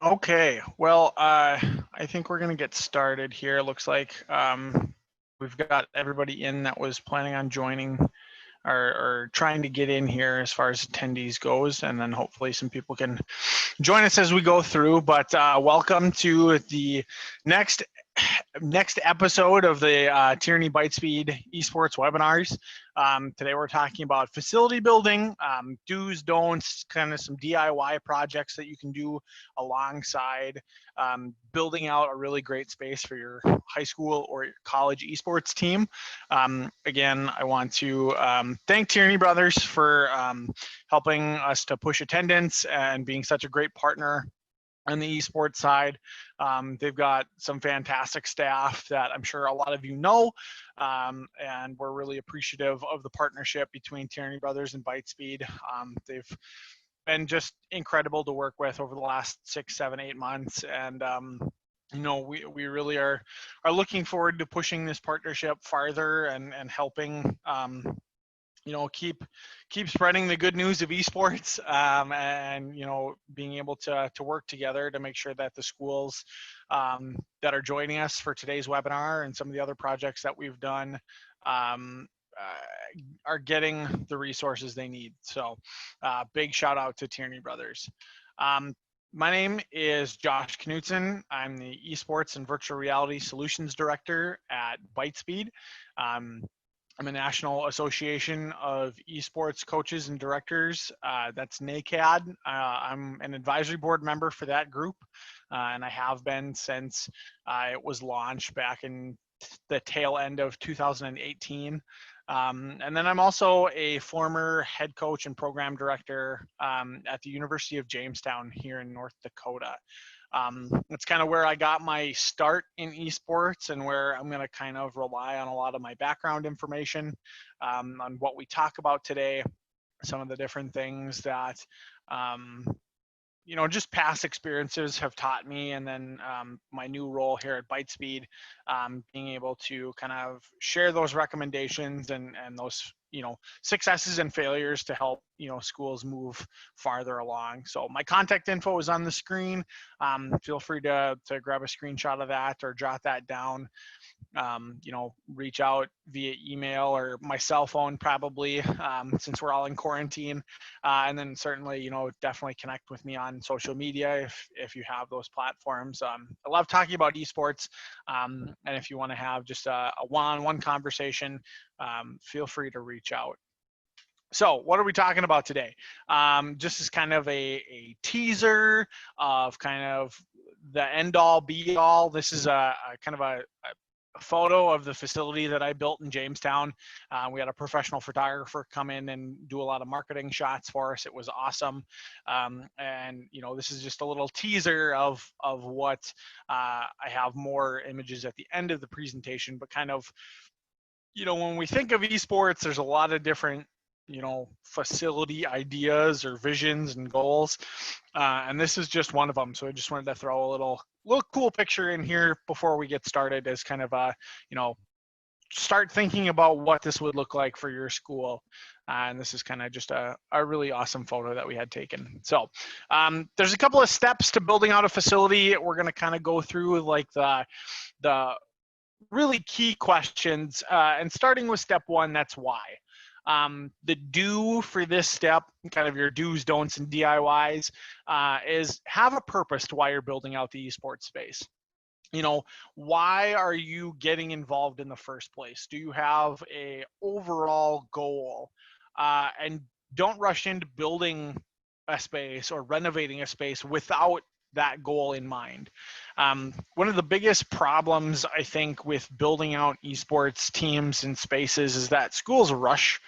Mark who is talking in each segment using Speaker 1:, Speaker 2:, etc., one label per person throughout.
Speaker 1: Okay, well, I think we're going to get started here. Looks like we've got everybody in that was planning on joining or trying to get in here as far as attendees goes, and then hopefully some people can join us as we go through. But welcome to the next episode of the Tierney ByteSpeed Esports webinars. Today we're talking about facility building, do's, don'ts, kind of some DIY projects that you can do alongside building out a really great space for your high school or your college esports team. Again, I want to thank Tierney Brothers for helping us to push attendance and being such a great partner on the esports side. They've got some fantastic staff that I'm sure a lot of you know, and we're really appreciative of the partnership between Tierney Brothers and ByteSpeed. They've been just incredible to work with over the last 6, 7, 8 months, and we really are looking forward to pushing this partnership farther and helping keep spreading the good news of esports, and being able to work together to make sure that the schools that are joining us for today's webinar and some of the other projects that we've done are getting the resources they need. So big shout out to Tierney Brothers. My name is Josh Knutson. I'm the Esports and Virtual Reality Solutions Director at ByteSpeed. I'm a National Association of Esports Coaches and Directors. That's NACAD. I'm an advisory board member for that group, and I have been since it was launched back in the tail end of 2018. And then I'm also a former head coach and program director at the University of Jamestown here in North Dakota. That's kind of where I got my start in esports and where I'm going to kind of rely on a lot of my background information on what we talk about today, some of the different things that just past experiences have taught me, and then my new role here at ByteSpeed, being able to kind of share those recommendations and those successes and failures to help schools move farther along. So my contact info is on the screen. Feel free to grab a screenshot of that or jot that down. Reach out via email or my cell phone probably, since we're all in quarantine. And then certainly, definitely connect with me on social media if you have those platforms. I love talking about esports. And if you want to have just a one-on-one conversation, feel free to reach out. So what are we talking about today? Just as kind of a teaser of kind of the end all be all. This is a kind of a photo of the facility that I built in Jamestown. We had a professional photographer come in and do a lot of marketing shots for us. It was awesome. And this is just a little teaser of what I have more images at the end of the presentation, but kind of, when we think of esports, there's a lot of different facility ideas or visions and goals, and this is just one of them. So I just wanted to throw a little cool picture in here before we get started as kind of a start thinking about what this would look like for your school. And this is kind of just a really awesome photo that we had taken. So there's a couple of steps to building out a facility. We're going to kind of go through like the really key questions, and starting with step one, that's why. The do for this step, kind of your do's, don'ts, and DIYs, is have a purpose to why you're building out the esports space. Why are you getting involved in the first place? Do you have a overall goal? And don't rush into building a space or renovating a space without that goal in mind. One of the biggest problems I think with building out esports teams and spaces is that schools rush,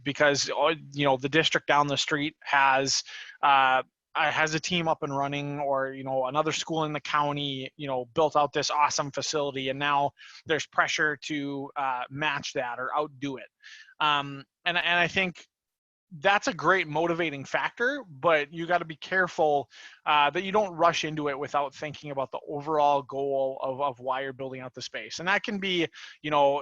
Speaker 1: because the district down the street has a team up and running, or another school in the county built out this awesome facility, and now there's pressure to match that or outdo it. And I think that's a great motivating factor, but you got to be careful that you don't rush into it without thinking about the overall goal of why you're building out the space. And that can be,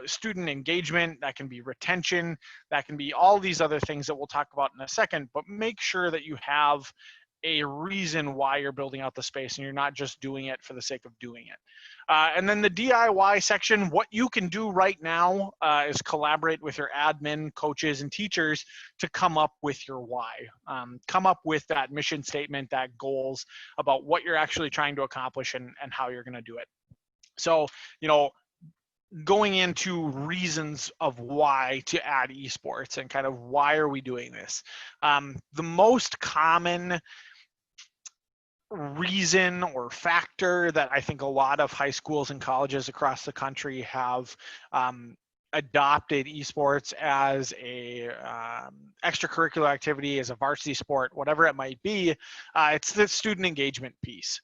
Speaker 1: student engagement, that can be retention, that can be all these other things that we'll talk about in a second, but make sure that you have a reason why you're building out the space and you're not just doing it for the sake of doing it. And then the DIY section, what you can do right now is collaborate with your admin, coaches, and teachers to come up with your why. Come up with that mission statement, that goals about what you're actually trying to accomplish and how you're going to do it. So, going into reasons of why to add esports and kind of why are we doing this. The most common reason or factor that I think a lot of high schools and colleges across the country have adopted esports as a extracurricular activity, as a varsity sport, whatever it might be, it's the student engagement piece.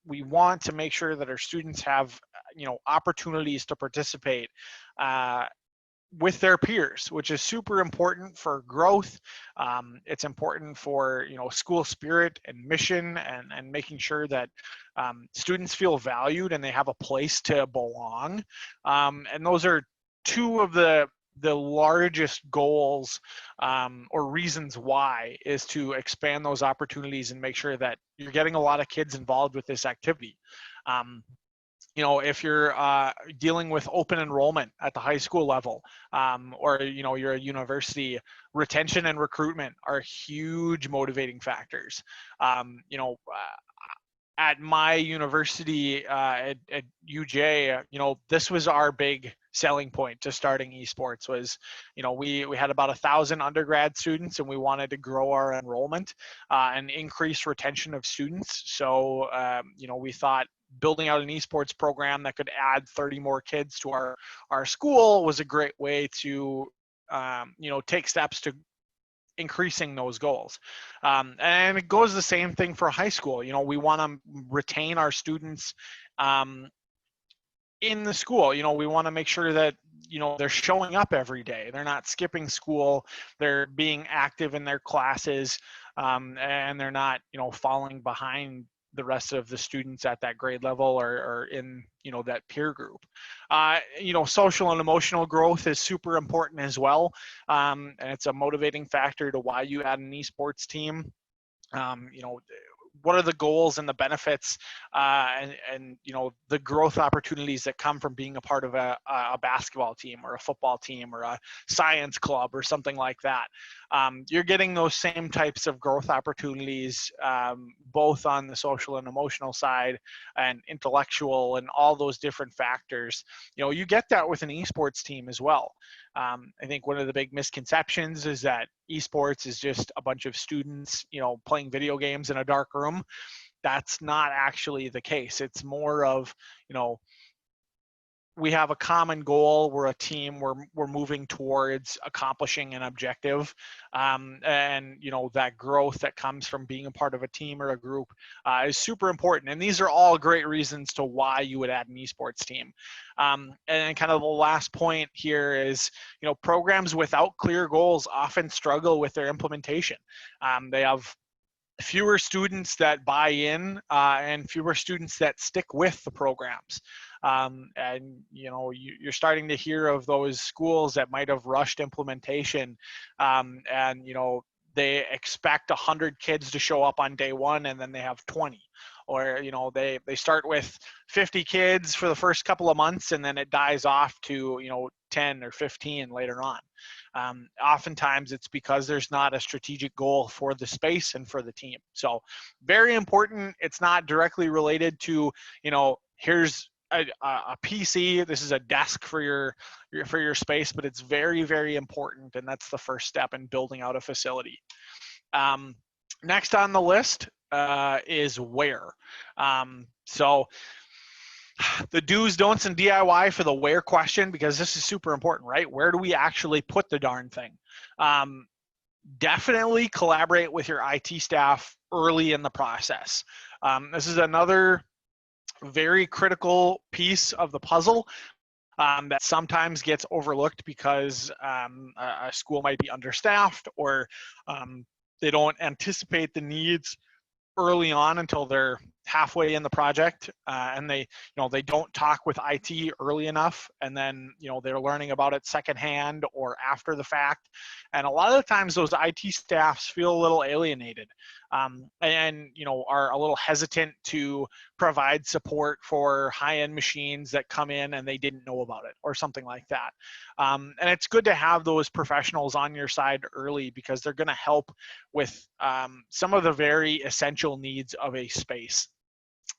Speaker 1: We want to make sure that our students have, opportunities to participate with their peers, which is super important for growth. It's important for, school spirit and mission and making sure that students feel valued and they have a place to belong. And those are two of the largest goals or reasons why is to expand those opportunities and make sure that you're getting a lot of kids involved with this activity. If you're dealing with open enrollment at the high school level, or you're a university, retention and recruitment are huge motivating factors. At my university at UJ, this was our big selling point to starting esports was, we had about 1,000 undergrad students and we wanted to grow our enrollment and increase retention of students. So, we thought building out an esports program that could add 30 more kids to our school was a great way to, take steps to increasing those goals. And it goes the same thing for high school. We want to retain our students in the school. We want to make sure that, they're showing up every day. They're not skipping school. They're being active in their classes, and they're not, falling behind the rest of the students at that grade level or in, that peer group. Social and emotional growth is super important as well. And it's a motivating factor to why you add an esports team. What are the goals and the benefits and the growth opportunities that come from being a part of a basketball team or a football team or a science club or something like that. You're getting those same types of growth opportunities, both on the social and emotional side and intellectual and all those different factors. You get that with an esports team as well. I think one of the big misconceptions is that esports is just a bunch of students, playing video games in a dark room. That's not actually the case. It's more of, we have a common goal. We're a team. We're moving towards accomplishing an objective, and that growth that comes from being a part of a team or a group is super important. And these are all great reasons to why you would add an esports team. And kind of the last point here is, programs without clear goals often struggle with their implementation. They have fewer students that buy in and fewer students that stick with the programs. And you're starting to hear of those schools that might have rushed implementation, and they expect 100 kids to show up on day one and then they have 20, or they start with 50 kids for the first couple of months and then it dies off to 10 or 15 later on. Oftentimes it's because there's not a strategic goal for the space and for the team. So very important. It's not directly related to, here's a PC, this is a desk for your space, but it's very, very important. And that's the first step in building out a facility. Next on the list is where. So the do's, don'ts, and DIY for the where question, because this is super important, right? Where do we actually put the darn thing? Definitely collaborate with your IT staff early in the process. This is another very critical piece of the puzzle that sometimes gets overlooked because a school might be understaffed or they don't anticipate the needs early on until they're halfway in the project, and they don't talk with IT early enough, and then they're learning about it secondhand or after the fact, and a lot of the times those IT staffs feel a little alienated, and are a little hesitant to provide support for high-end machines that come in and they didn't know about it or something like that. And it's good to have those professionals on your side early, because they're going to help with some of the very essential needs of a space.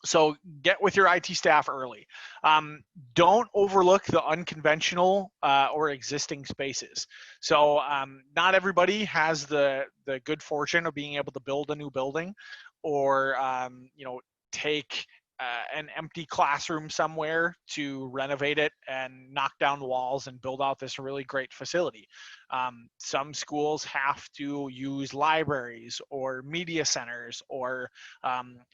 Speaker 1: So get with your IT staff early. Don't overlook the unconventional or existing spaces. So not everybody has the good fortune of being able to build a new building, or take an empty classroom somewhere to renovate it and knock down walls and build out this really great facility. Some schools have to use libraries or media centers or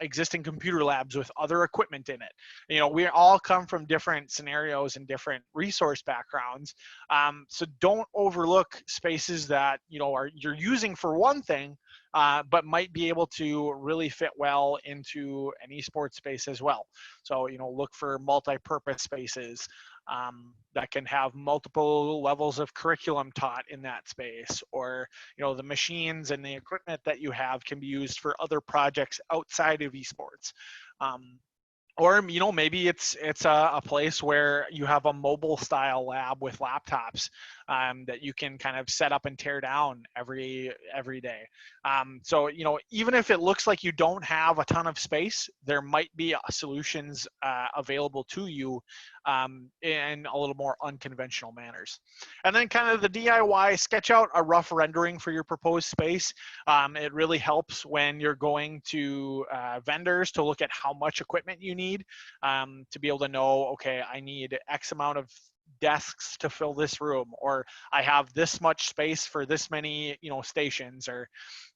Speaker 1: existing computer labs with other equipment in it. We all come from different scenarios and different resource backgrounds. So don't overlook spaces that you're using for one thing, but might be able to really fit well into an esports space as well. So, look for multi-purpose spaces that can have multiple levels of curriculum taught in that space, or, the machines and the equipment that you have can be used for other projects outside of esports. Or maybe it's a place where you have a mobile style lab with laptops that you can kind of set up and tear down every day. So even if it looks like you don't have a ton of space, there might be solutions available to you in a little more unconventional manners. And then kind of the DIY, sketch out a rough rendering for your proposed space. It really helps when you're going to vendors to look at how much equipment you need, to be able to know, okay, I need X amount of desks to fill this room, or I have this much space for this many stations, or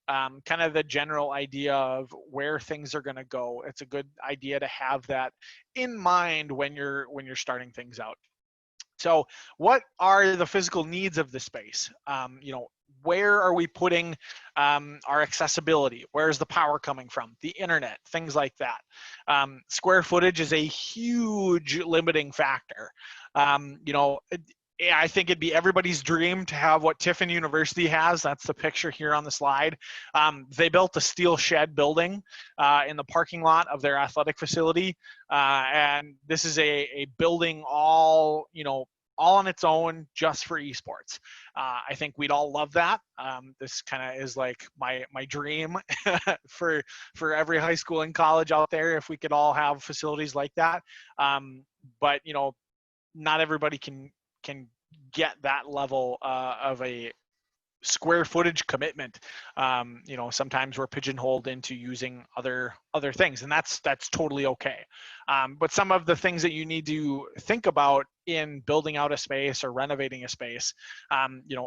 Speaker 1: kind of the general idea of where things are going to go. It's a good idea to have that in mind when you're starting things out. So what are the physical needs of the space? Where are we putting our accessibility? Where's the power coming from? The internet, things like that. Square footage is a huge limiting factor. I think it'd be everybody's dream to have what Tiffin University has. That's the picture here on the slide. They built a steel shed building in the parking lot of their athletic facility. And this is a building all on its own just for esports. I think we'd all love that. This kind of is like my dream for every high school and college out there, if we could all have facilities like that. But not everybody can get that level of a square footage commitment. Sometimes we're pigeonholed into using other things, and that's totally okay. But some of the things that you need to think about in building out a space or renovating a space,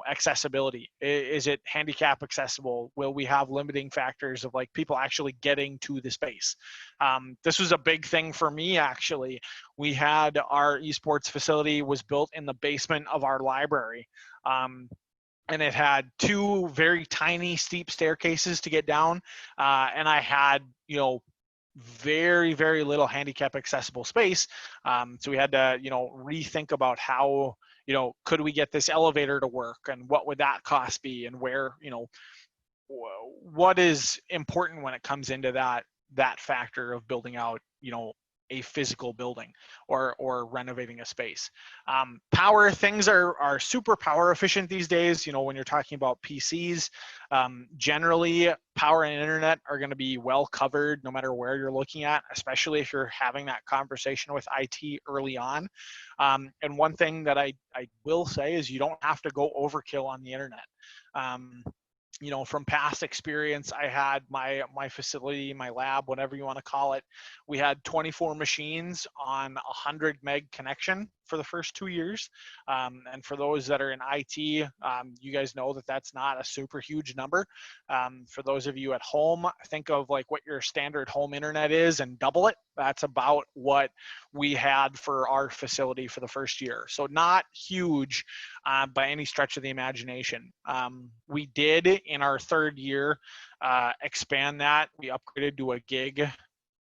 Speaker 1: accessibility. Is it handicap accessible? Will we have limiting factors of like people actually getting to the space? This was a big thing for me, actually. We had our esports facility was built in the basement of our library. And it had two very tiny steep staircases to get down. And I had, very, very little handicap accessible space. So we had to, rethink about how, could we get this elevator to work, and what would that cost be, and where, what is important when it comes into that factor of building out, a physical building or renovating a space. Power, things are super power efficient these days. When you're talking about PCs, generally power and internet are going to be well covered no matter where you're looking at, especially if you're having that conversation with IT early on. And one thing that I will say is you don't have to go overkill on the internet. From past experience, I had my facility, my lab, whatever you want to call it. We had 24 machines on 100 meg connection for the first 2 years. And for those that are in IT, you guys know that that's not a super huge number. For those of you at home, think of like what your standard home internet is and double it. That's about what we had for our facility for the first year. So not huge by any stretch of the imagination. We did in our third year expand that. We upgraded to a gig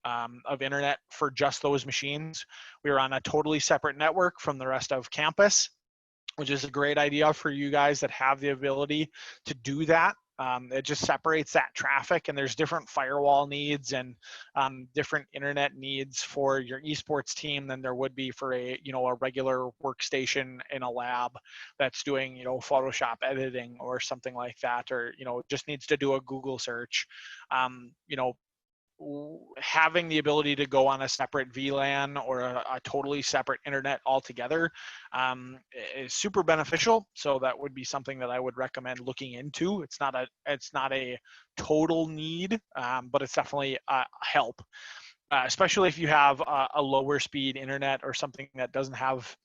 Speaker 1: of internet for just those machines. We were on a totally separate network from the rest of campus, which is a great idea for you guys that have the ability to do that. It just separates that traffic, and there's different firewall needs and different internet needs for your esports team than there would be for a regular workstation in a lab that's doing Photoshop editing or something like that, or just needs to do a Google search. Having the ability to go on a separate VLAN or a totally separate internet altogether is super beneficial. So that would be something that I would recommend looking into. It's not a total need, but it's definitely a help, especially if you have a lower speed internet or something that doesn't have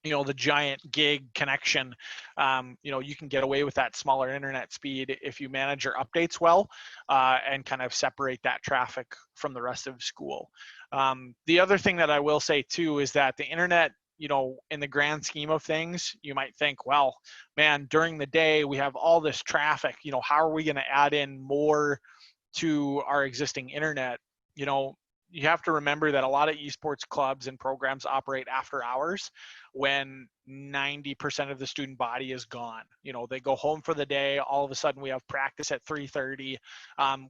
Speaker 1: the giant gig connection. You can get away with that smaller internet speed if you manage your updates well, and kind of separate that traffic from the rest of school. The other thing that I will say too is that the internet, in the grand scheme of things, you might think, well, man, during the day we have all this traffic, how are we going to add in more to our existing internet? You have to remember that a lot of esports clubs and programs operate after hours when 90% of the student body is gone. They go home for the day. All of a sudden we have practice at 3:30.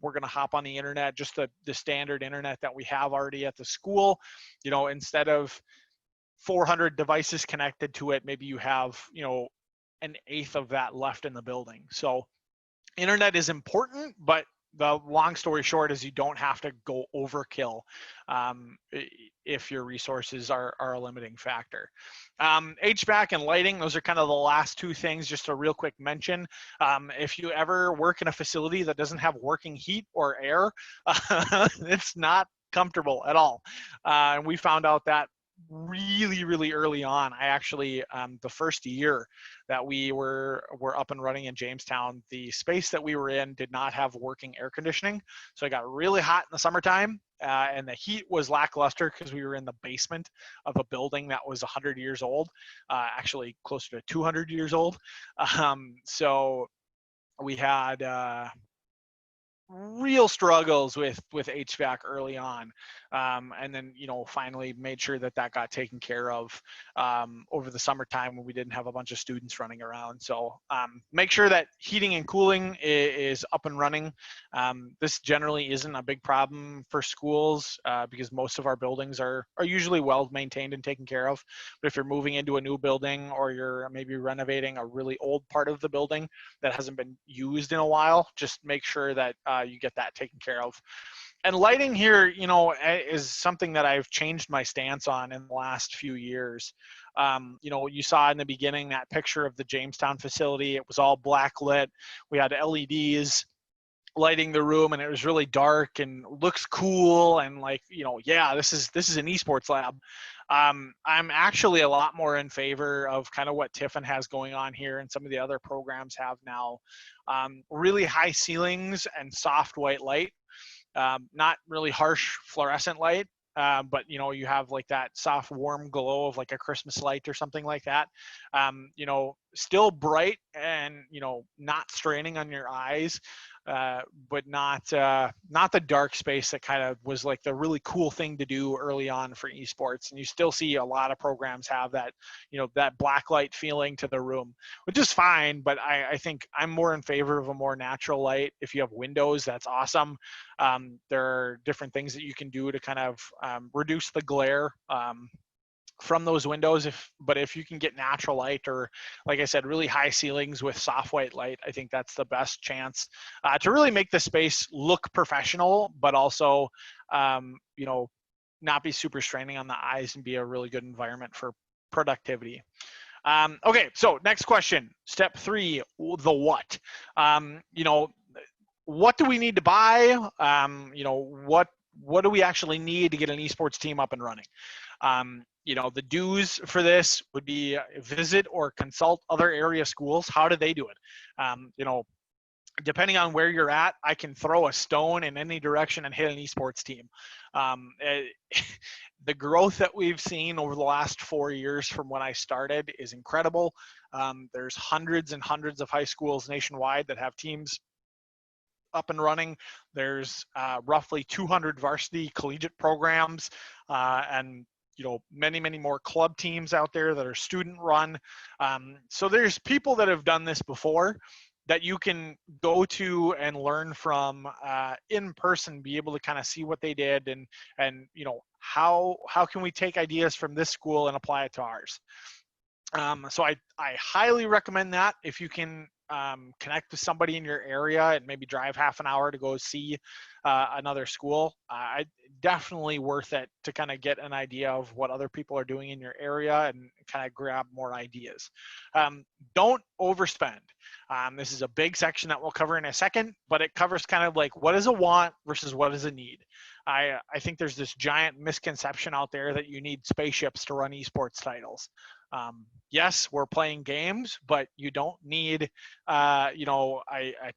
Speaker 1: We're going to hop on the internet, just the standard internet that we have already at the school. Instead of 400 devices connected to it, maybe you have, an eighth of that left in the building. So internet is important, but the long story short is you don't have to go overkill if your resources are a limiting factor. HVAC and lighting, those are kind of the last two things. Just a real quick mention. If you ever work in a facility that doesn't have working heat or air, it's not comfortable at all. And we found out that really early on. I actually, the first year that we were up and running in Jamestown, the space that we were in did not have working air conditioning. So it got really hot in the summertime, and the heat was lackluster because we were in the basement of a building that was 100 years old, actually closer to 200 years old. So we had real struggles with HVAC early on, and then finally made sure that got taken care of over the summertime when we didn't have a bunch of students running around. So make sure that heating and cooling is up and running. This generally isn't a big problem for schools because most of our buildings are usually well maintained and taken care of. But if you're moving into a new building or you're maybe renovating a really old part of the building that hasn't been used in a while, just make sure that you get that taken care of. And lighting here, is something that I've changed my stance on in the last few years. You saw in the beginning that picture of the Jamestown facility. It was all black lit. We had LEDs lighting the room, and it was really dark and looks cool. And yeah, this is an esports lab. I'm actually a lot more in favor of kind of what Tiffin has going on here and some of the other programs have now. Really high ceilings and soft white light, not really harsh fluorescent light, but you have like that soft warm glow of like a Christmas light or something like that. Still bright and not straining on your eyes, but not the dark space that kind of was like the really cool thing to do early on for esports. And you still see a lot of programs have that that black light feeling to the room, which is fine, but I think I'm more in favor of a more natural light. If you have windows, that's awesome. There are different things that you can do to kind of reduce the glare from those windows. But if you can get natural light, or like I said, really high ceilings with soft white light, I think that's the best chance to really make the space look professional, but also not be super straining on the eyes and be a really good environment for productivity. Okay, so next question, step 3, the what. What do we need to buy? What do we actually need to get an esports team up and running? The do's for this would be visit or consult other area schools. How do they do it? Depending on where you're at, I can throw a stone in any direction and hit an esports team. The growth that we've seen over the last 4 years from when I started is incredible. There's hundreds and hundreds of high schools nationwide that have teams up and running. There's roughly 200 varsity collegiate programs, and many more club teams out there that are student run. So there's people that have done this before that you can go to and learn from in person, be able to kind of see what they did, and how can we take ideas from this school and apply it to ours. So I highly recommend that if you can connect with somebody in your area and maybe drive half an hour to go see another school. Definitely worth it to kind of get an idea of what other people are doing in your area and kind of grab more ideas. Don't overspend. This is a big section that we'll cover in a second, but it covers kind of like what is a want versus what is a need. I think there's this giant misconception out there that you need spaceships to run esports titles. Yes, we're playing games, but you don't need, a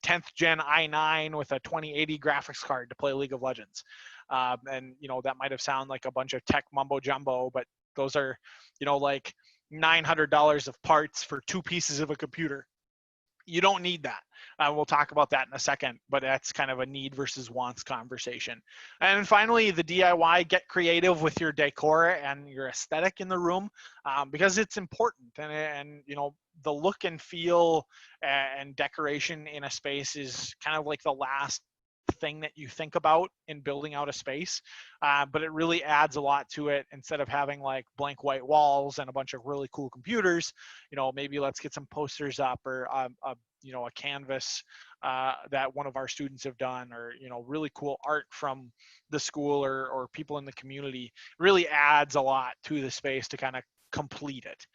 Speaker 1: 10th gen i9 with a 2080 graphics card to play League of Legends. And that might have sounded like a bunch of tech mumbo jumbo, but those are, like $900 of parts for 2 pieces of a computer. You don't need that. We'll talk about that in a second, but that's kind of a need versus wants conversation. And finally, the DIY, get creative with your decor and your aesthetic in the room, because it's important. And the look and feel and decoration in a space is kind of like the last thing that you think about in building out a space, but it really adds a lot to it. Instead of having like blank white walls and a bunch of really cool computers, maybe let's get some posters up, or a canvas that one of our students have done, or really cool art from the school or people in the community. Really adds a lot to the space to kind of complete it.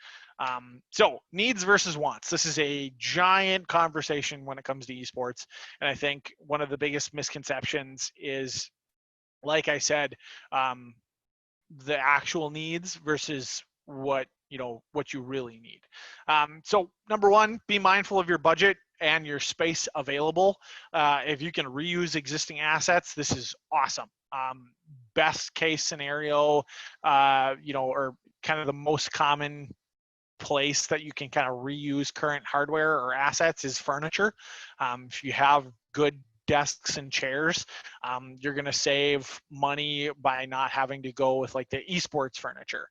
Speaker 1: So needs versus wants. This is a giant conversation when it comes to esports. And I think one of the biggest misconceptions is, like I said, the actual needs versus what you really need. So number one, be mindful of your budget and your space available. If you can reuse existing assets, this is awesome. Best case scenario, or kind of the most common place that you can kind of reuse current hardware or assets is furniture. If you have good desks and chairs, you're going to save money by not having to go with like the esports furniture.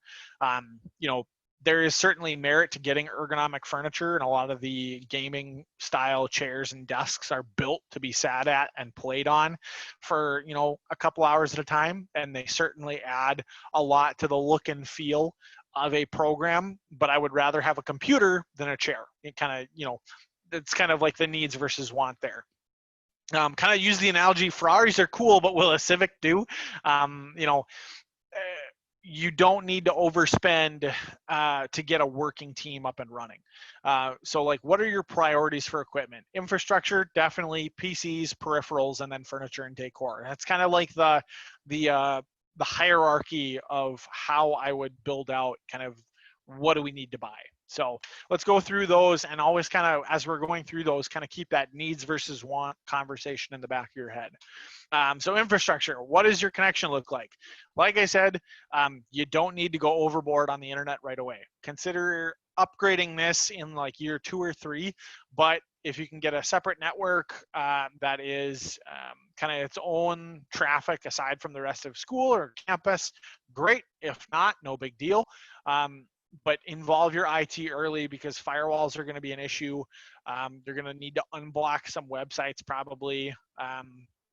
Speaker 1: There is certainly merit to getting ergonomic furniture, and a lot of the gaming style chairs and desks are built to be sat at and played on for a couple hours at a time, and they certainly add a lot to the look and feel of a program. But I would rather have a computer than a chair. It kind of it's kind of like the needs versus want there. Kind of use the analogy, Ferraris are cool, but will a Civic do? You don't need to overspend to get a working team up and running. So like, what are your priorities for equipment? Infrastructure, definitely PCs, peripherals, and then furniture and decor. That's kind of like the hierarchy of how I would build out kind of what do we need to buy. So let's go through those, and always kind of, as we're going through those, kind of keep that needs versus want conversation in the back of your head. So infrastructure, what does your connection look like? Like I said, you don't need to go overboard on the internet right away. Consider upgrading this in like year 2 or 3, but if you can get a separate network that is kind of its own traffic aside from the rest of school or campus, great. If not, no big deal. But involve your IT early, because firewalls are going to be an issue. You're going to need to unblock some websites probably,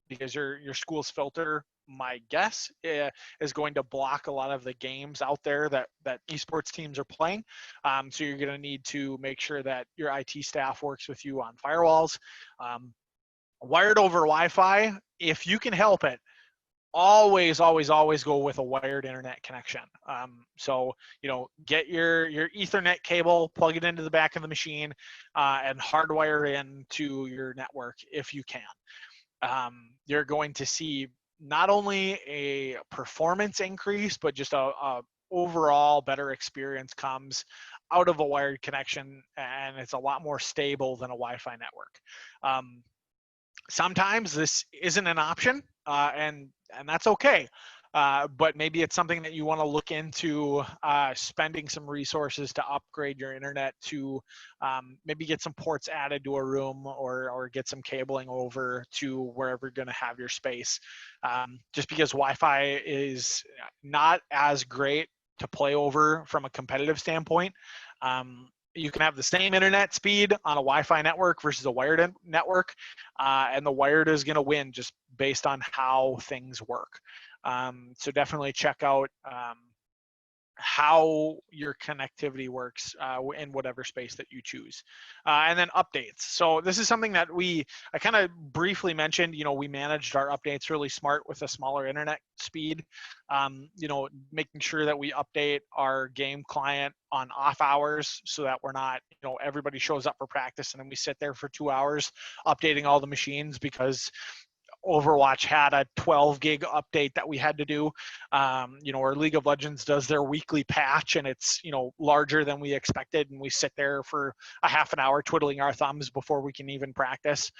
Speaker 1: because your school's filter, my guess, is going to block a lot of the games out there that esports teams are playing. So you're going to need to make sure that your IT staff works with you on firewalls. Wired over Wi-Fi, if you can help it, always go with a wired internet connection. So get your Ethernet cable, plug it into the back of the machine, and hardwire into your network if you can. You're going to see not only a performance increase, but just a overall better experience comes out of a wired connection, and it's a lot more stable than a Wi-Fi network. Sometimes this isn't an option, and that's okay. but maybe it's something that you want to look into spending some resources to upgrade your internet to maybe get some ports added to a room or get some cabling over to wherever you're going to have your space. Just because Wi-Fi is not as great to play over from a competitive standpoint. You can have the same internet speed on a Wi-Fi network versus a wired network, and the wired is going to win just based on how things work. So definitely check out how your connectivity works in whatever space that you choose. And then updates. So this is something that I kind of briefly mentioned, we managed our updates really smart with a smaller internet speed, making sure that we update our game client on off hours so that we're not, everybody shows up for practice and then we sit there for 2 hours updating all the machines because Overwatch had a 12 gig update that we had to do. Or League of Legends does their weekly patch and it's, larger than we expected. And we sit there for a half an hour twiddling our thumbs before we can even practice.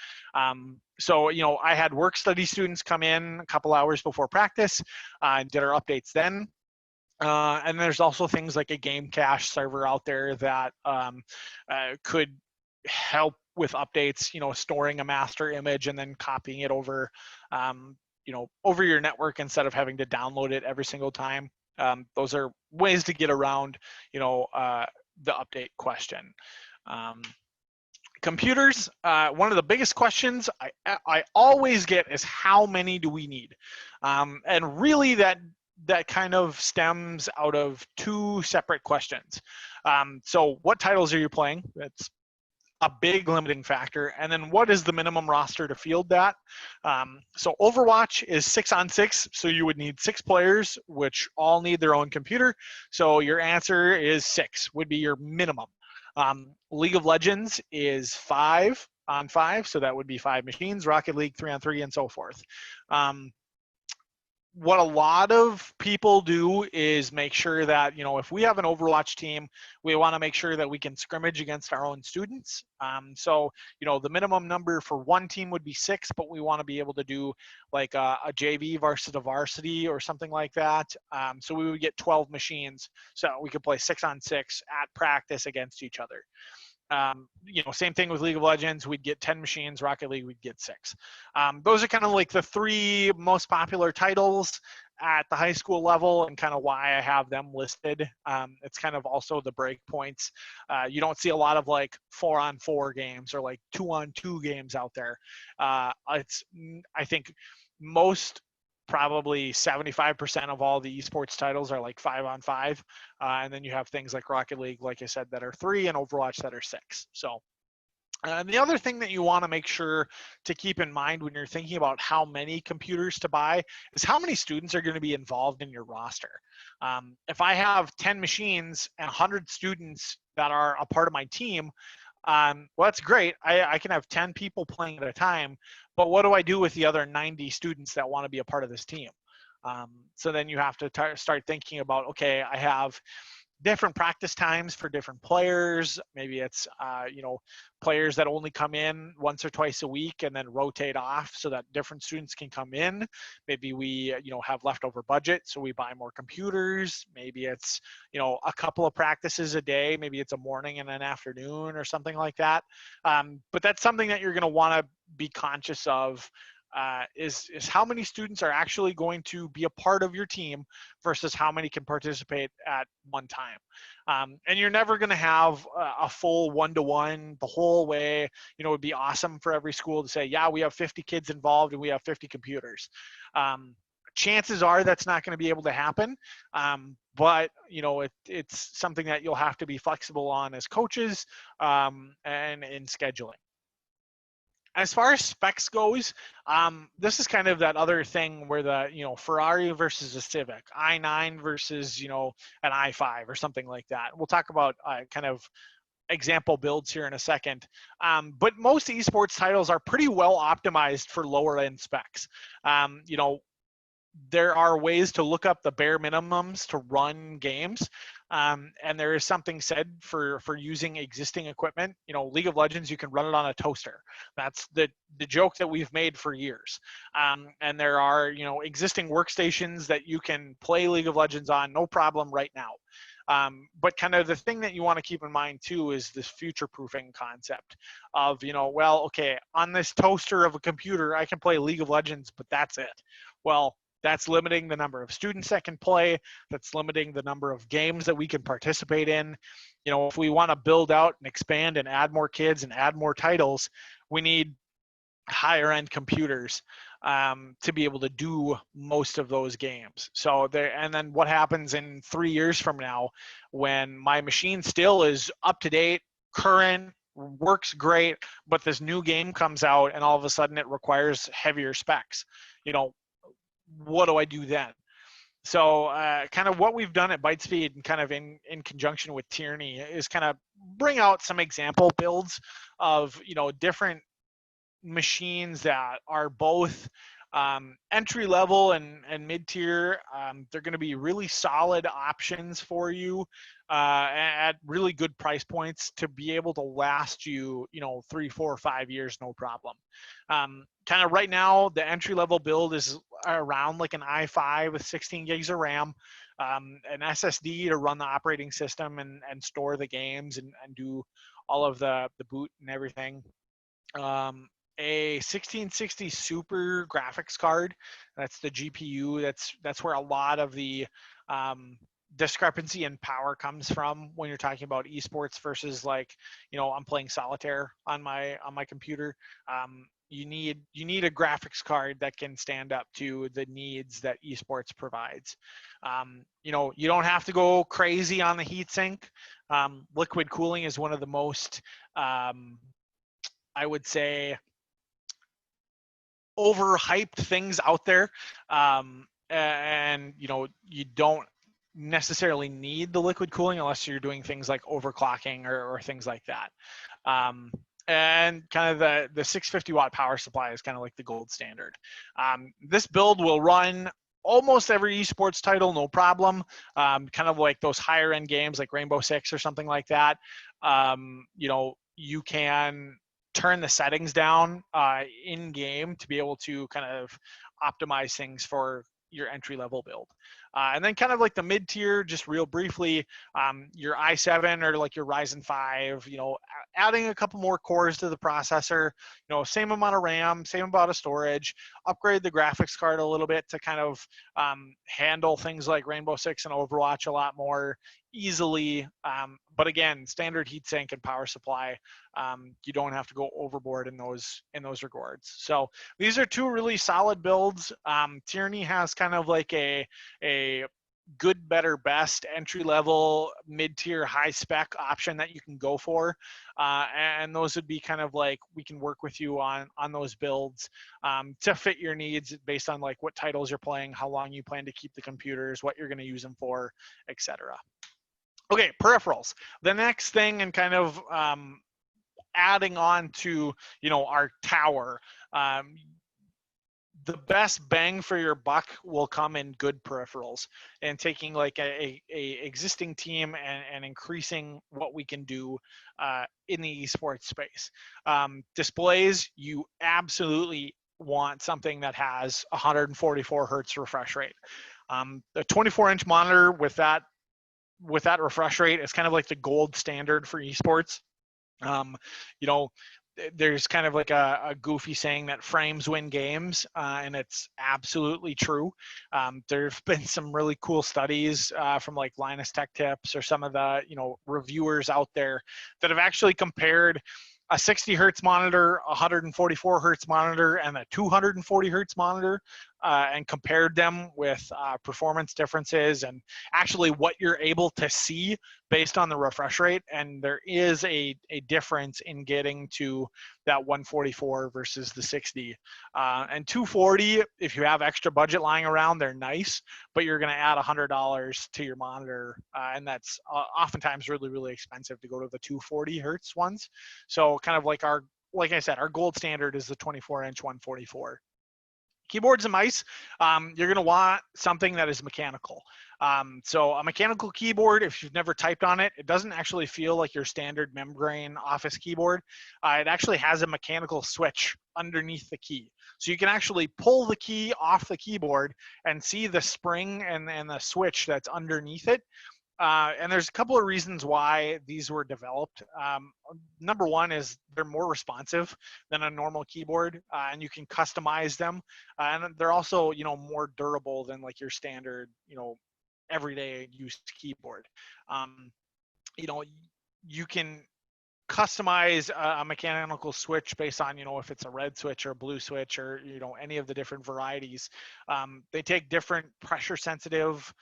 Speaker 1: So, I had work study students come in a couple hours before practice and did our updates then. And there's also things like a game cache server out there that could help with updates, storing a master image and then copying it over, over your network instead of having to download it every single time. Those are ways to get around, the update question. Computers, one of the biggest questions I always get is how many do we need? And really that kind of stems out of two separate questions. So what titles are you playing? That's a big limiting factor. And then what is the minimum roster to field that? So Overwatch is 6-on-6, so you would need 6 players, which all need their own computer. So your answer is 6 would be your minimum. League of Legends is 5-on-5, so that would be 5 machines. Rocket League 3-on-3, and so forth. What a lot of people do is make sure that, if we have an Overwatch team, we want to make sure that we can scrimmage against our own students. So, the minimum number for one team would be 6, but we want to be able to do like a JV versus a varsity or something like that. So we would get 12 machines so we could play 6-on-6 at practice against each other. Same thing with League of Legends. We'd get 10 machines. Rocket League, we'd get 6. Those are kind of like the 3 most popular titles at the high school level and kind of why I have them listed. It's kind of also the break points. You don't see a lot of like 4-on-4 games or like 2-on-2 games out there. I think most, probably 75% of all the esports titles are like 5-on-5. And then you have things like Rocket League, like I said, that are 3, and Overwatch that are 6. So and the other thing that you want to make sure to keep in mind when you're thinking about how many computers to buy is how many students are going to be involved in your roster. If I have 10 machines and 100 students that are a part of my team, well, that's great. I can have 10 people playing at a time, but what do I do with the other 90 students that want to be a part of this team? So then you have to start thinking about, okay, I have different practice times for different players. Maybe it's, players that only come in once or twice a week and then rotate off so that different students can come in. Maybe we, have leftover budget, so we buy more computers. Maybe it's, a couple of practices a day. Maybe it's a morning and an afternoon or something like that. But that's something that you're going to want to be conscious of. Is how many students are actually going to be a part of your team versus how many can participate at one time. And you're never going to have a full one-to-one the whole way. It would be awesome for every school to say, yeah, we have 50 kids involved and we have 50 computers. Chances are that's not going to be able to happen. But, it's something that you'll have to be flexible on as coaches and in scheduling. As far as specs goes, this is kind of that other thing where the, Ferrari versus a Civic, i9 versus, an i5 or something like that. We'll talk about kind of example builds here in a second. But most esports titles are pretty well optimized for lower end specs. there are ways to look up the bare minimums to run games. And there is something said for using existing equipment. You know, League of Legends, you can run it on a toaster. That's the joke that we've made for years. And there are, you know, existing workstations that you can play League of Legends on, no problem right now. But kind of the thing that you want to keep in mind too is this future proofing concept of, you know, well, okay, on this toaster of a computer, I can play League of Legends, but that's it. Well, that's limiting the number of students that can play. That's limiting the number of games that we can participate in. You know, if we want to build out and expand and add more kids and add more titles, we need higher end computers to be able to do most of those games. So there, and then what happens in 3 years from now when my machine still is up to date, current, works great, but this new game comes out and all of a sudden it requires heavier specs. You know, what do I do then? So kind of what we've done at ByteSpeed and kind of in conjunction with Tierney is kind of bring out some example builds of, you know, different machines that are both entry level and mid tier. They're going to be really solid options for you at really good price points to be able to last you, you know, 3, 4, 5 years, no problem. Kind of right now, the entry level build is around like an i5 with 16 gigs of RAM, an SSD to run the operating system and store the games and do all of the boot and everything. A 1660 Super graphics card. That's the GPU. That's where a lot of the discrepancy in power comes from when you're talking about esports versus, like, you know, I'm playing solitaire on my computer. You need a graphics card that can stand up to the needs that esports provides. You know, you don't have to go crazy on the heatsink. Liquid cooling is one of the most, I would say, overhyped things out there. And you know, you don't necessarily need the liquid cooling unless you're doing things like overclocking or things like that. And kind of the 650 watt power supply is kind of like the gold standard. This build will run almost every esports title, no problem. Kind of like those higher end games like Rainbow Six or something like that. You know, you can turn the settings down in game to be able to kind of optimize things for your entry level build. And then kind of like the mid tier, just real briefly, your i7 or like your Ryzen 5, you know, adding a couple more cores to the processor, you know, same amount of RAM, same amount of storage, upgrade the graphics card a little bit to kind of handle things like Rainbow Six and Overwatch a lot more easily. But again, standard heatsink and power supply, you don't have to go overboard in those regards. So these are two really solid builds. Tierney has kind of like a good, better, best, entry level, mid tier, high spec option that you can go for, and those would be kind of like, we can work with you on those builds to fit your needs based on like what titles you're playing, how long you plan to keep the computers, what you're going to use them for, etc. Okay, peripherals. The next thing, and kind of adding on to, you know, our tower, the best bang for your buck will come in good peripherals and taking like a existing team and increasing what we can do in the esports space. Displays, you absolutely want something that has 144 hertz refresh rate. The 24-inch monitor with that refresh rate is kind of like the gold standard for esports. You know, there's kind of like a goofy saying that frames win games, and it's absolutely true. There have been some really cool studies from like Linus Tech Tips or some of the, you know, reviewers out there that have actually compared a 60 hertz monitor, 144 hertz monitor, and a 240 hertz monitor, and compared them with performance differences and actually what you're able to see based on the refresh rate. And there is a difference in getting to that 144 versus the 60. And 240, if you have extra budget lying around, they're nice, but you're going to add $100 to your monitor, and that's oftentimes really, really expensive to go to the 240 hertz ones. So kind of like like I said, our gold standard is the 24-inch 144. Keyboards and mice, you're going to want something that is mechanical. So a mechanical keyboard, if you've never typed on it, it doesn't actually feel like your standard membrane office keyboard. It actually has a mechanical switch underneath the key. So you can actually pull the key off the keyboard and see the spring and the switch that's underneath it. And there's a couple of reasons why these were developed. Number one is they're more responsive than a normal keyboard, and you can customize them. And they're also, more durable than like your standard, everyday use keyboard. Um, you can customize a mechanical switch based on, if it's a red switch or a blue switch or, any of the different varieties. They take different pressure sensitive,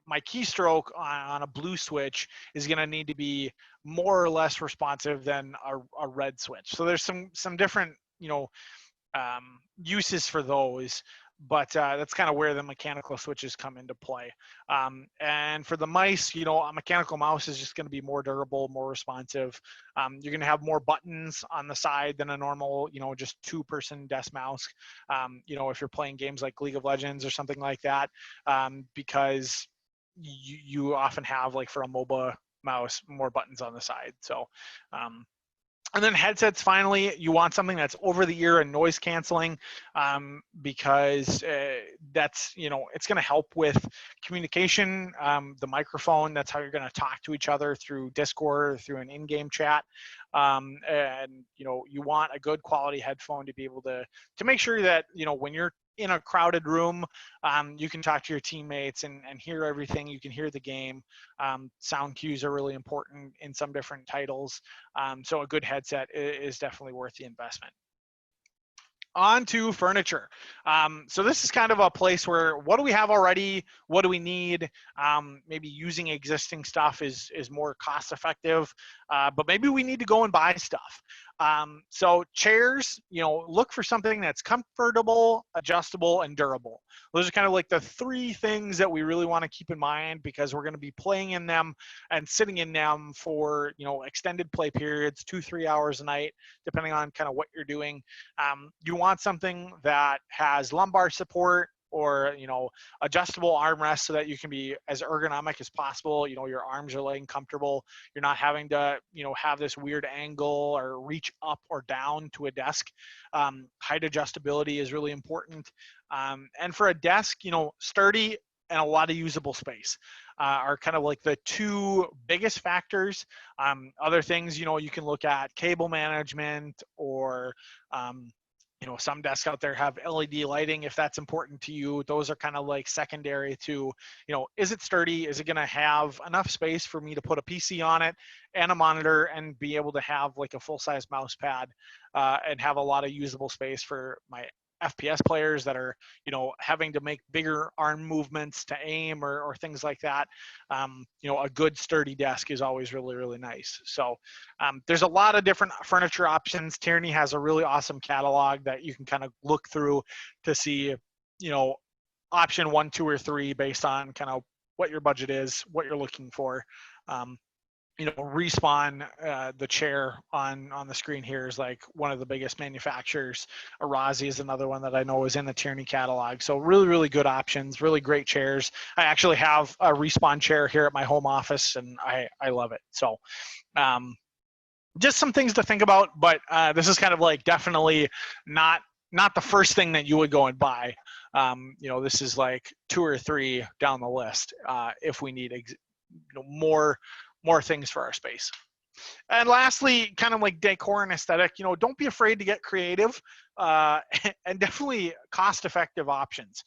Speaker 1: my keystroke on a blue switch is going to need to be more or less responsive than a red switch. So there's some different, uses for those, but that's kind of where the mechanical switches come into play. And for the mice, a mechanical mouse is just going to be more durable, more responsive. You're going to have more buttons on the side than a normal, just two-person desk mouse. If you're playing games like League of Legends or something like that, because you often have, like for a MOBA mouse, more buttons on the side. So, and then headsets, finally, you want something that's over the ear and noise canceling, because that's, it's going to help with communication. The microphone, that's how you're going to talk to each other through Discord, through an in-game chat. And, you want a good quality headphone to be able to make sure that, when you're in a crowded room, you can talk to your teammates and hear everything. You can hear the game. Sound cues are really important in some different titles. So a good headset is definitely worth the investment. On to furniture. So this is kind of a place where, what do we have already? What do we need? Maybe using existing stuff is more cost effective, but maybe we need to go and buy stuff. So chairs, look for something that's comfortable, adjustable, and durable. Those are kind of like the three things that we really want to keep in mind, because we're going to be playing in them and sitting in them for, extended play periods, 2-3 hours a night, depending on kind of what you're doing. You want something that has lumbar support, or adjustable armrests, so that you can be as ergonomic as possible. Your arms are laying comfortable. You're not having to have this weird angle or reach up or down to a desk. Height adjustability is really important. And for a desk, sturdy and a lot of usable space are kind of like the two biggest factors. Other things, you can look at cable management, or some desks out there have LED lighting, if that's important to you. Those are kind of like secondary to, is it sturdy? Is it going to have enough space for me to put a PC on it and a monitor and be able to have like a full-size mouse pad, and have a lot of usable space for my FPS players that are, having to make bigger arm movements to aim, or things like that. A good sturdy desk is always really, really nice. So there's a lot of different furniture options. Tierney has a really awesome catalog that you can kind of look through to see, option 1, 2, or 3 based on kind of what your budget is, what you're looking for. Respawn, the chair on the screen here, is like one of the biggest manufacturers. Arazi is another one that I know is in the Tierney catalog. So really, really good options, really great chairs. I actually have a Respawn chair here at my home office, and I love it. So just some things to think about, but this is kind of like definitely not the first thing that you would go and buy. This is like 2 or 3 down the list if we need more things for our space. And lastly, kind of like decor and aesthetic, don't be afraid to get creative, and definitely cost-effective options.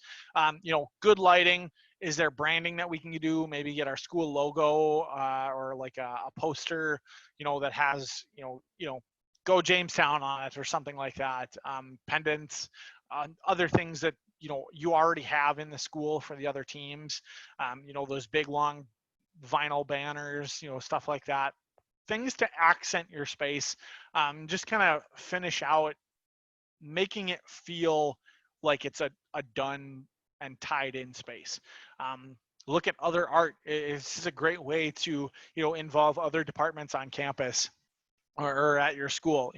Speaker 1: Good lighting. Is there branding that we can do? Maybe get our school logo, or like a poster, that has, Go Jamestown on it, or something like that. Pendants, other things that, you already have in the school for the other teams. Those big, long vinyl banners, stuff like that. Things to accent your space, just kind of finish out, making it feel like it's a done and tied in space. Look at other art. This is a great way to, involve other departments on campus or at your school.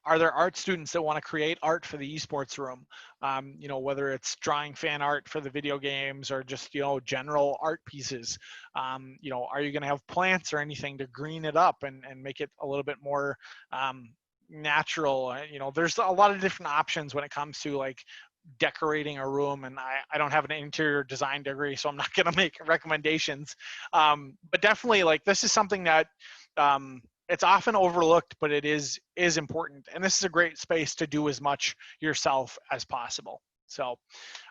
Speaker 1: Are there art students that want to create art for the esports room? Whether it's drawing fan art for the video games or just, general art pieces. Are you going to have plants or anything to green it up and make it a little bit more natural? There's a lot of different options when it comes to like decorating a room, and I don't have an interior design degree, so I'm not going to make recommendations. But definitely, like, this is something that it's often overlooked, but it is important. And this is a great space to do as much yourself as possible. So,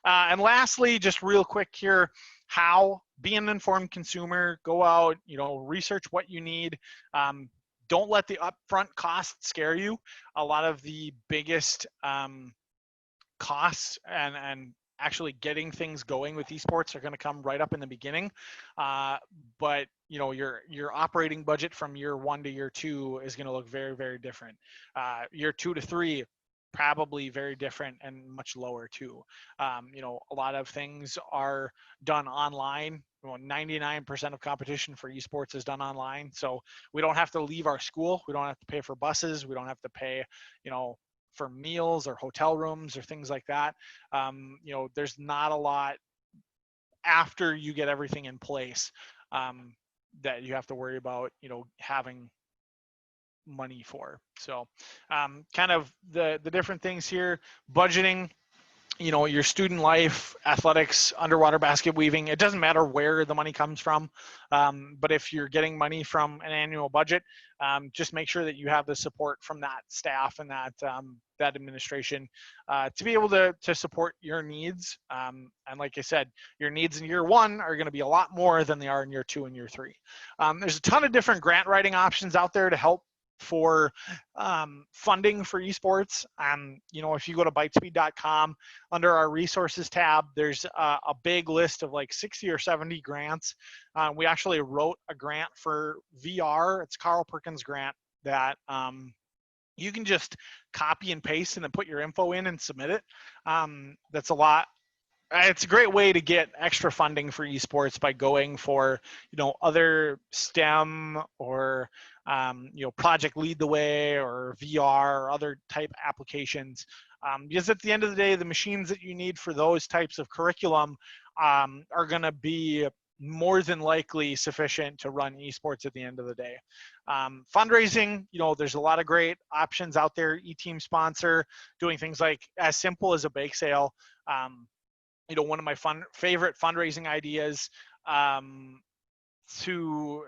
Speaker 1: and lastly, just real quick here, how be an informed consumer, go out, research what you need. Don't let the upfront costs scare you. A lot of the biggest costs and actually getting things going with esports are going to come right up in the beginning. But your operating budget from year 1 to year 2 is going to look very, very different. Year 2 to 3, probably very different and much lower too. A lot of things are done online. 99% of competition for esports is done online. So we don't have to leave our school. We don't have to pay for buses. We don't have to pay, for meals or hotel rooms or things like that. There's not a lot after you get everything in place that you have to worry about, having money for. So kind of the different things here, budgeting, your student life, athletics, underwater basket weaving, it doesn't matter where the money comes from. But if you're getting money from an annual budget, just make sure that you have the support from that staff and that administration to be able to support your needs. And like I said, your needs in year 1 are going to be a lot more than they are in year 2 and year 3. There's a ton of different grant writing options out there to help for funding for esports. If you go to ByteSpeed.com, under our resources tab, there's a big list of like 60 or 70 grants. We actually wrote a grant for VR. It's Carl Perkins grant that you can just copy and paste and then put your info in and submit it. That's a lot. It's a great way to get extra funding for esports by going for, other STEM or, Project Lead the Way or VR or other type applications. Because at the end of the day, the machines that you need for those types of curriculum are going to be more than likely sufficient to run esports at the end of the day. Fundraising, there's a lot of great options out there. E-team sponsor, doing things like as simple as a bake sale. One of my favorite fundraising ideas to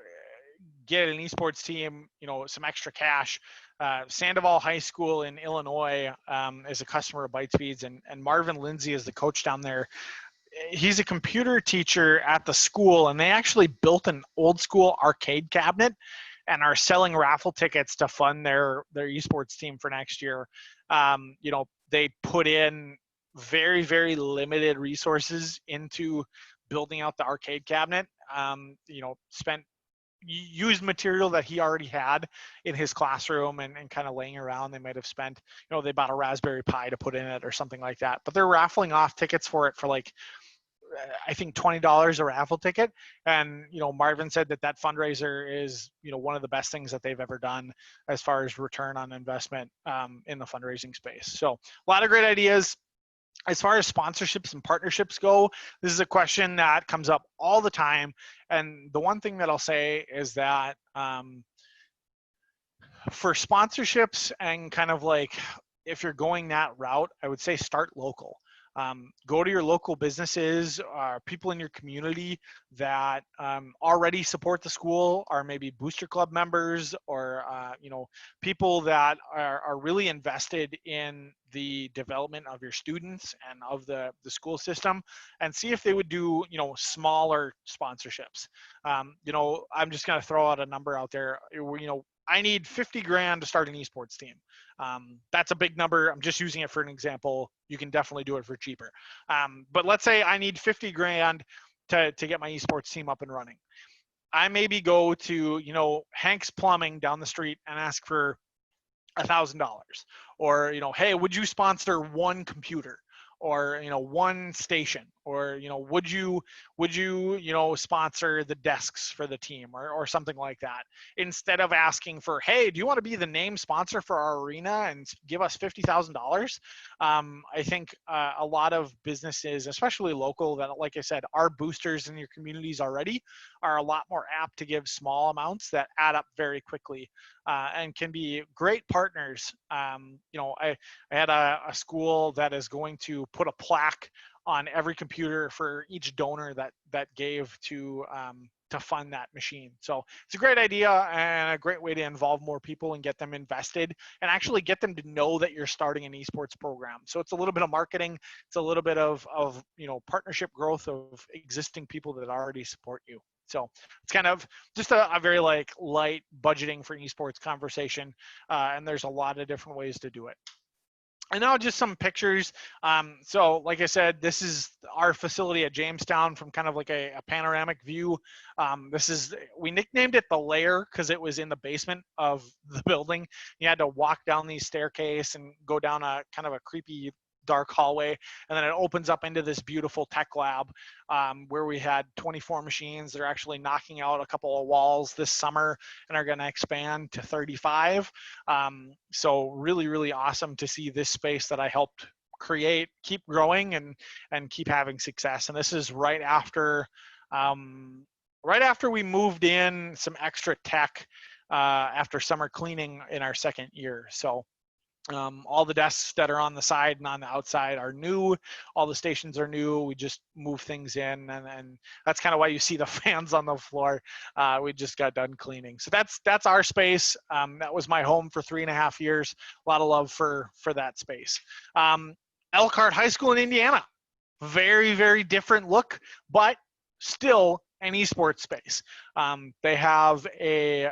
Speaker 1: get an esports team, some extra cash. Sandoval High School in Illinois is a customer of ByteSpeed's, and Marvin Lindsay is the coach down there. He's a computer teacher at the school, and they actually built an old school arcade cabinet and are selling raffle tickets to fund their esports team for next year. They put in very, very limited resources into building out the arcade cabinet. Used material that he already had in his classroom and kind of laying around. They might have spent, they bought a Raspberry Pi to put in it or something like that. But they're raffling off tickets for it for like, I think $20 a raffle ticket. And, Marvin said that fundraiser is, one of the best things that they've ever done as far as return on investment in the fundraising space. So a lot of great ideas. As far as sponsorships and partnerships go, this is a question that comes up all the time. And the one thing that I'll say is that for sponsorships and kind of like, if you're going that route, I would say start local. Go to your local businesses, people in your community that already support the school, or maybe booster club members, or people that are really invested in the development of your students and of the school system, and see if they would do smaller sponsorships. I'm just going to throw out a number out there. I need 50 grand to start an esports team. That's a big number. I'm just using it for an example. You can definitely do it for cheaper. But let's say I need 50 grand to get my esports team up and running. I maybe go to, Hank's Plumbing down the street and ask for $1,000, or, hey, would you sponsor one computer? or one station, or would you sponsor the desks for the team, or something like that, instead of asking for, hey, do you want to be the name sponsor for our arena and give us $50,000. I think a lot of businesses, especially local, that, like I said, are boosters in your communities already, are a lot more apt to give small amounts that add up very quickly, and can be great partners. I had a school that is going to put a plaque on every computer for each donor that gave to fund that machine. So it's a great idea and a great way to involve more people and get them invested and actually get them to know that you're starting an esports program. So it's a little bit of marketing. It's a little bit of partnership growth of existing people that already support you. So it's kind of just a very light budgeting for esports conversation. And there's a lot of different ways to do it. And now just some pictures. So like I said, this is our facility at Jamestown from kind of like a panoramic view. We nicknamed it the Lair because it was in the basement of the building. You had to walk down these staircase and go down a kind of a creepy dark hallway, and then it opens up into this beautiful tech lab, where we had 24 machines. They're actually knocking out a couple of walls this summer and are going to expand to 35. So really, really awesome to see this space that I helped create keep growing and keep having success. And this is right after we moved in some extra tech after summer cleaning in our second year. So all the desks that are on the side and on the outside are new. All the stations are new. We just move things in, and that's kind of why you see the fans on the floor. We just got done cleaning. So that's our space. That was my home for 3.5 years. A lot of love for that space. Elkhart High School in Indiana. Very, very different look, but still an esports space. They have a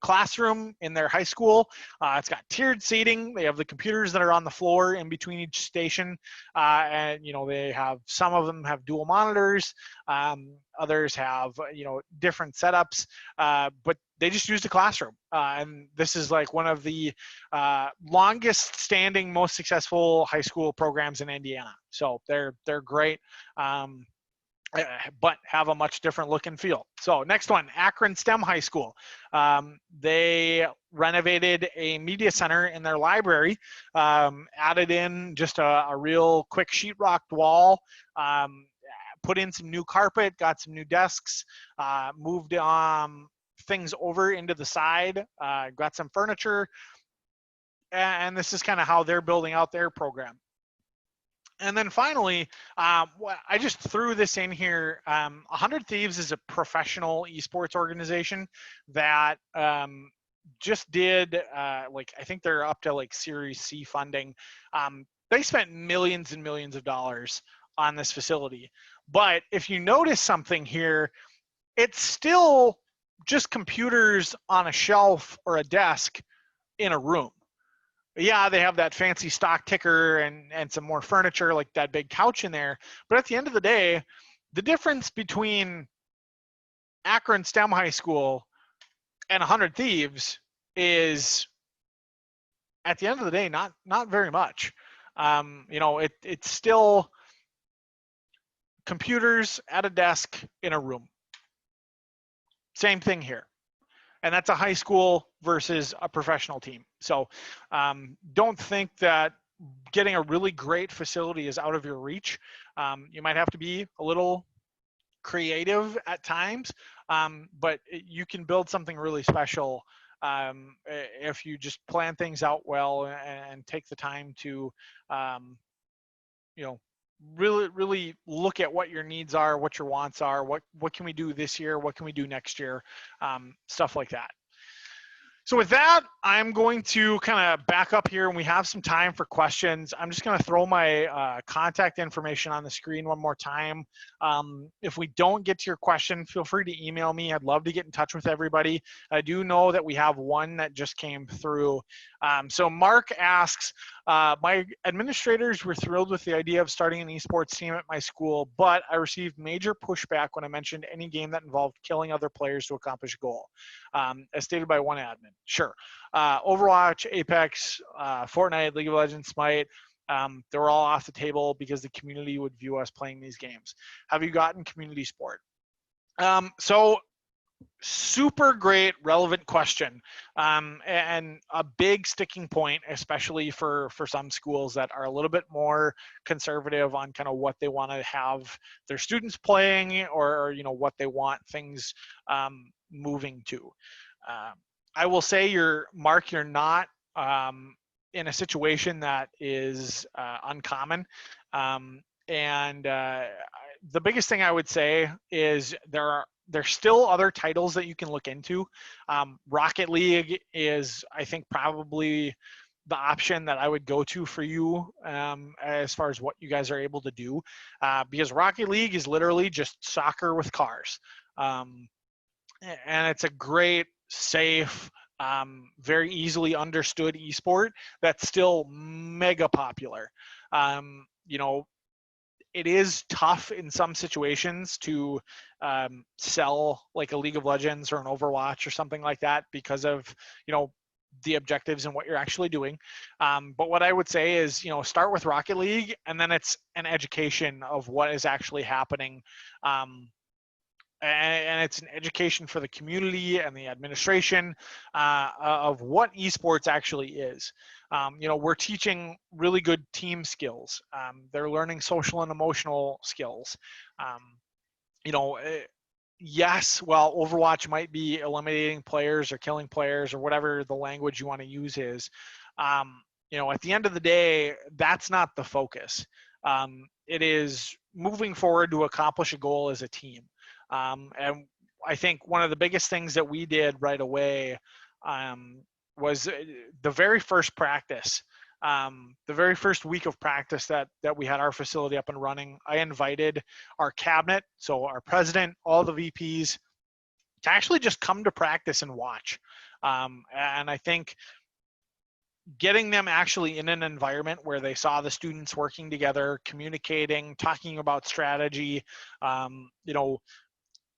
Speaker 1: classroom in their high school. It's got tiered seating. They have the computers that are on the floor in between each station, and they have, some of them have dual monitors. Others have different setups, but they just used a classroom. And this is like one of the longest standing, most successful high school programs in Indiana. So they're great. But have a much different look and feel. So next one, Akron Stem High School. They renovated a media center in their library, added in just a real quick sheetrocked wall, put in some new carpet, got some new desks, moved things over into the side, got some furniture, and this is kind of how they're building out their program. And then finally, I just threw this in here. 100 Thieves is a professional esports organization that just did, I think they're up to like Series C funding. They spent millions and millions of dollars on this facility. But if you notice something here, it's still just computers on a shelf or a desk in a room. Yeah, they have that fancy stock ticker and some more furniture, like that big couch in there. But at the end of the day, the difference between Akron STEM High School and 100 Thieves is, at the end of the day, not very much. It's still computers at a desk in a room. Same thing here. And that's a high school versus a professional team. So don't think that getting a really great facility is out of your reach. You might have to be a little creative at times, but you can build something really special if you just plan things out well and take the time to, really look at what your needs are, what your wants are, what can we do this year, what can we do next year, stuff like that. So with that, I'm going to kind of back up here and we have some time for questions. I'm just going to throw my contact information on the screen one more time. If we don't get to your question, feel free to email me. I'd love to get in touch with everybody. I do know that we have one that just came through. So Mark asks, my administrators were thrilled with the idea of starting an esports team at my school, but I received major pushback when I mentioned any game that involved killing other players to accomplish a goal, as stated by one admin. Sure. Overwatch, Apex, Fortnite, League of Legends, Smite, They're all off the table because the community would view us playing these games. Have you gotten community sport? So super great, relevant question, and a big sticking point, especially for some schools that are a little bit more conservative on kind of what they want to have their students playing, or what they want things moving to. I will say, you're not in a situation that is uncommon. And the biggest thing I would say is there's still other titles that you can look into. Rocket League is, I think, probably the option that I would go to for you, as far as what you guys are able to do, because Rocket League is literally just soccer with cars. Um, and it's a great, safe, very easily understood esport that's still mega popular. You know, it is tough in some situations to sell like a League of Legends or an Overwatch or something like that, because of the objectives and what you're actually doing. But what I would say is, start with Rocket League, and then it's an education of what is actually happening. And it's an education for the community and the administration of what esports actually is. We're teaching really good team skills. They're learning social and emotional skills. Um, you know, eh, yes, while Overwatch might be eliminating players or killing players or whatever the language you want to use is, at the end of the day, that's not the focus. It is moving forward to accomplish a goal as a team. And I think one of the biggest things that we did right away was the very first practice. The very first week of practice that we had our facility up and running, I invited our cabinet, so our president, all the VPs, to actually just come to practice and watch. And I think getting them actually in an environment where they saw the students working together, communicating, talking about strategy, um, you know,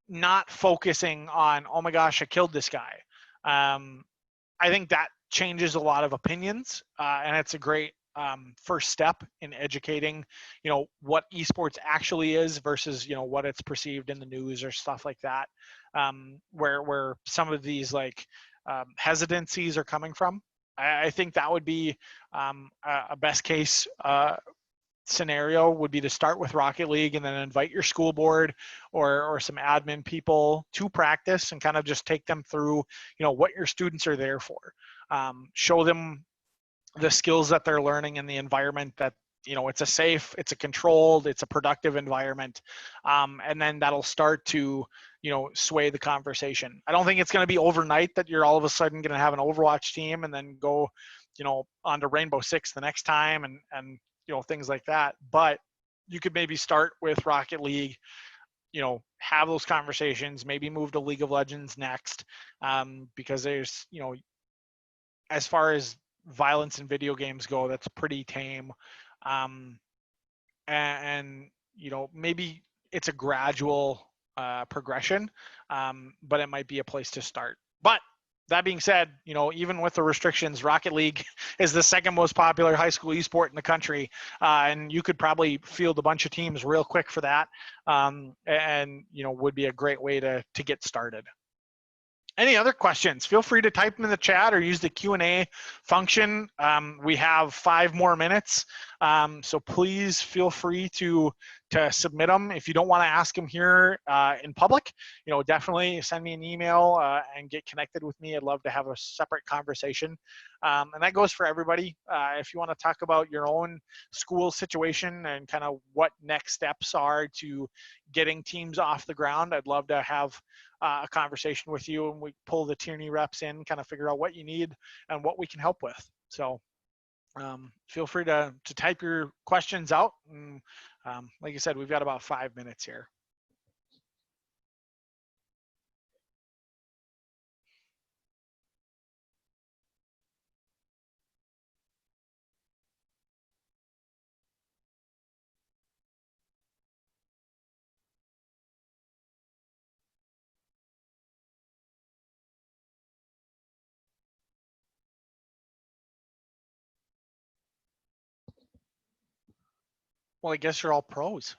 Speaker 1: not focusing on, oh my gosh, I killed this guy. I think that changes a lot of opinions, and it's a great first step in educating, what esports actually is versus, what it's perceived in the news or stuff like that, where some of these hesitancies are coming from. I think that would be a best case scenario would be to start with Rocket League and then invite your school board or some admin people to practice and kind of just take them through, what your students are there for. Show them the skills that they're learning in the environment that, it's a safe, it's a controlled, it's a productive environment. And then that'll start to, sway the conversation. I don't think it's going to be overnight that you're all of a sudden going to have an Overwatch team and then go, on to Rainbow Six the next time and things like that. But you could maybe start with Rocket League, have those conversations, maybe move to League of Legends next, because there's, as far as violence in video games go, that's pretty tame. Um, and maybe it's a gradual progression, but it might be a place to start. But that being said, even with the restrictions, Rocket League is the second most popular high school esport in the country, and you could probably field a bunch of teams real quick for that, and would be a great way to get started. Any other questions? Feel free to type them in the chat or use the Q&A function. We have 5 more minutes, so please feel free to submit them. If you don't want to ask them here in public, definitely send me an email and get connected with me. I'd love to have a separate conversation. And that goes for everybody. If you want to talk about your own school situation and kind of what next steps are to getting teams off the ground, I'd love to have a conversation with you, and we pull the Tierney reps in, kind of figure out what you need and what we can help with. So feel free to type your questions out. And, like I said, we've got about 5 minutes here. Well, I guess you're all pros.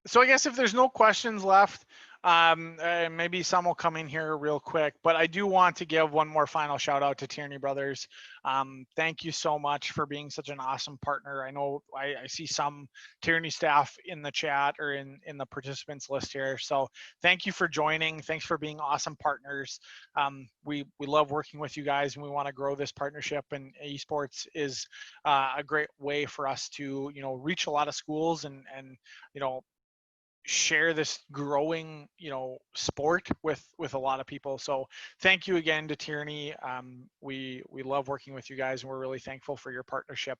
Speaker 1: So I guess if there's no questions left, maybe some will come in here real quick, but I do want to give one more final shout out to Tierney Brothers. Thank you so much for being such an awesome partner. I know I see some Tierney staff in the chat or in the participants list here. So thank you for joining. Thanks for being awesome partners. We love working with you guys, and we want to grow this partnership, and esports is a great way for us to, reach a lot of schools and share this growing, sport with a lot of people. So thank you again to Tierney. We love working with you guys, and we're really thankful for your partnership.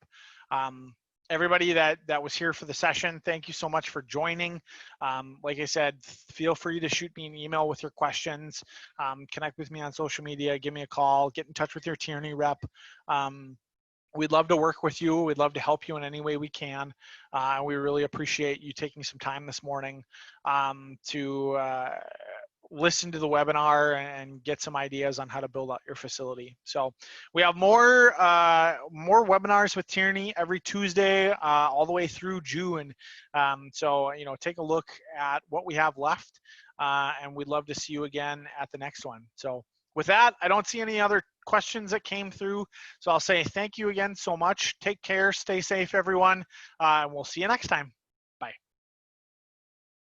Speaker 1: Everybody that was here for the session, thank you so much for joining. Like I said, feel free to shoot me an email with your questions. Connect with me on social media, give me a call, get in touch with your Tierney rep. We'd love to work with you. We'd love to help you in any way we can. We really appreciate you taking some time this morning to listen to the webinar and get some ideas on how to build out your facility. So we have more webinars with Tierney every Tuesday all the way through June. So take a look at what we have left, and we'd love to see you again at the next one. So with that, I don't see any other questions that came through. So I'll say thank you again so much. Take care. Stay safe, everyone. And we'll see you next time.